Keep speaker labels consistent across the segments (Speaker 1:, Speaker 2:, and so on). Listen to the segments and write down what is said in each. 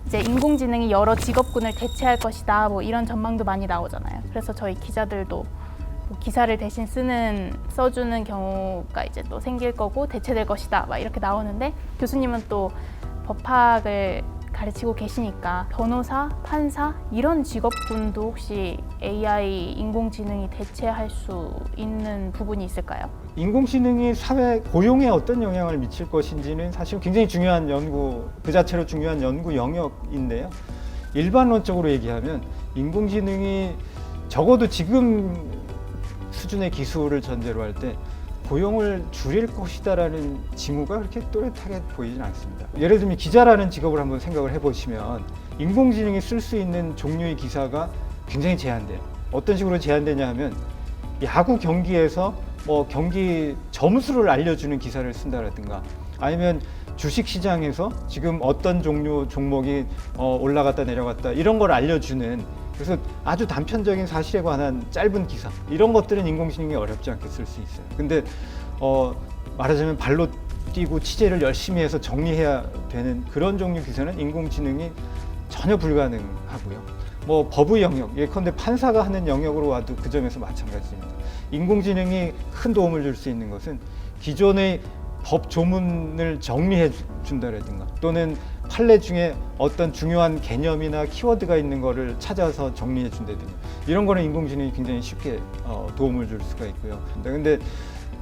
Speaker 1: 이제 인공지능이 여러 직업군을 대체할 것이다. 뭐 이런 전망도 많이 나오잖아요. 그래서 저희 기자들도 뭐 기사를 대신 써주는 경우가 이제 또 생길 거고 대체될 것이다. 막 이렇게 나오는데 교수님은 또 법학을 가르치고 계시니까 변호사, 판사 이런 직업군도 혹시 AI 인공지능이 대체할 수 있는 부분이 있을까요?
Speaker 2: 인공지능이 사회 고용에 어떤 영향을 미칠 것인지는 사실 굉장히 중요한 그 자체로 중요한 연구 영역인데요. 일반론적으로 얘기하면 인공지능이 적어도 지금 수준의 기술을 전제로 할 때 고용을 줄일 것이다라는 징후가 그렇게 또렷하게 보이진 않습니다. 예를 들면 기자라는 직업을 한번 생각을 해보시면 인공지능이 쓸 수 있는 종류의 기사가 굉장히 제한돼요. 어떤 식으로 제한되냐 하면 야구 경기에서 뭐 경기 점수를 알려주는 기사를 쓴다라든가 아니면 주식시장에서 지금 어떤 종목이 올라갔다 내려갔다 이런 걸 알려주는 그래서 아주 단편적인 사실에 관한 짧은 기사 이런 것들은 인공지능이 어렵지 않게 쓸 수 있어요. 근데 말하자면 발로 뛰고 취재를 열심히 해서 정리해야 되는 그런 종류 기사는 인공지능이 전혀 불가능하고요. 뭐 법의 영역, 예컨대 판사가 하는 영역으로 와도 그 점에서 마찬가지입니다. 인공지능이 큰 도움을 줄 수 있는 것은 기존의 법 조문을 정리해 준다라든가 또는 판례 중에 어떤 중요한 개념이나 키워드가 있는 거를 찾아서 정리해 준다든가 이런 거는 인공지능이 굉장히 쉽게 도움을 줄 수가 있고요. 근데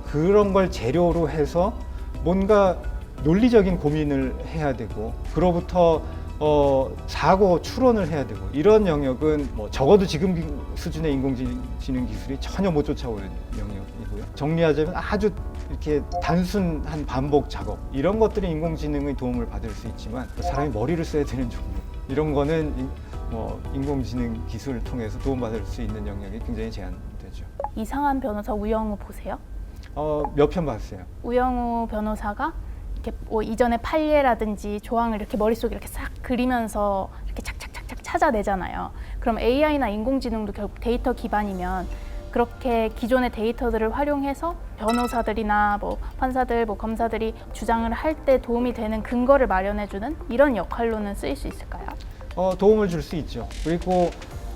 Speaker 2: 그런 걸 재료로 해서 뭔가 논리적인 고민을 해야 되고 그로부터 사고 추론을 해야 되고 이런 영역은 뭐 적어도 지금 수준의 인공지능 기술이 전혀 못 쫓아오는 영역이고요. 정리하자면 아주 이렇게 단순한 반복 작업 이런 것들이 인공지능의 도움을 받을 수 있지만 사람이 머리를 써야 되는 종류 이런 거는 인공지능 기술을 통해서 도움받을 수 있는 영역이 굉장히 제한되죠.
Speaker 1: 이상한 변호사 우영우 보세요?
Speaker 2: 몇 편 봤어요.
Speaker 1: 우영우 변호사가 이렇게 뭐 이전의 판례라든지 조항을 이렇게 머릿속에 이렇게 싹 그리면서 이렇게 착착착착 찾아내잖아요. 그럼 AI나 인공지능도 결국 데이터 기반이면 그렇게 기존의 데이터들을 활용해서 변호사들이나 뭐 판사들, 뭐 검사들이 주장을 할 때 도움이 되는 근거를 마련해주는 이런 역할로는 쓰일 수 있을까요?
Speaker 2: 도움을 줄 수 있죠. 그리고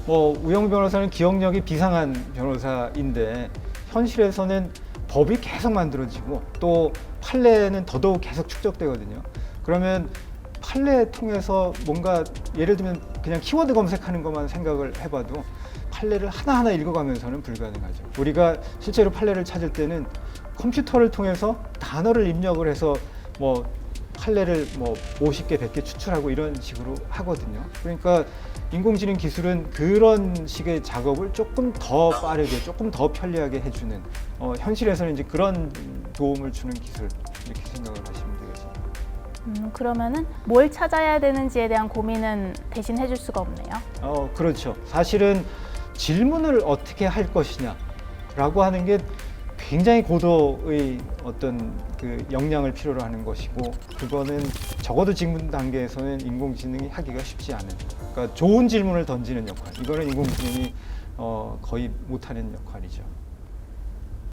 Speaker 2: 뭐 우영우 변호사는 기억력이 비상한 변호사인데 현실에서는 법이 계속 만들어지고 또 판례는 더더욱 계속 축적되거든요. 그러면 판례 통해서 뭔가 예를 들면 그냥 키워드 검색하는 것만 생각을 해봐도 판례를 하나하나 읽어가면서는 불가능하죠. 우리가 실제로 판례를 찾을 때는 컴퓨터를 통해서 단어를 입력을 해서 뭐 판례를 뭐 50개, 100개 추출하고 이런 식으로 하거든요. 그러니까 인공지능 기술은 그런 식의 작업을 조금 더 빠르게, 조금 더 편리하게 해주는 현실에서는 이제 그런 도움을 주는 기술 이렇게 생각을 하시면 되겠습니다.
Speaker 1: 그러면은 뭘 찾아야 되는지에 대한 고민은 대신 해줄 수가 없네요.
Speaker 2: 그렇죠. 사실은 질문을 어떻게 할 것이냐라고 하는 게 굉장히 고도의 어떤 그 역량을 필요로 하는 것이고 그거는 적어도 지금 단계에서는 인공지능이 하기가 쉽지 않은 그러니까 좋은 질문을 던지는 역할 이거는 인공지능이 거의 못하는 역할이죠.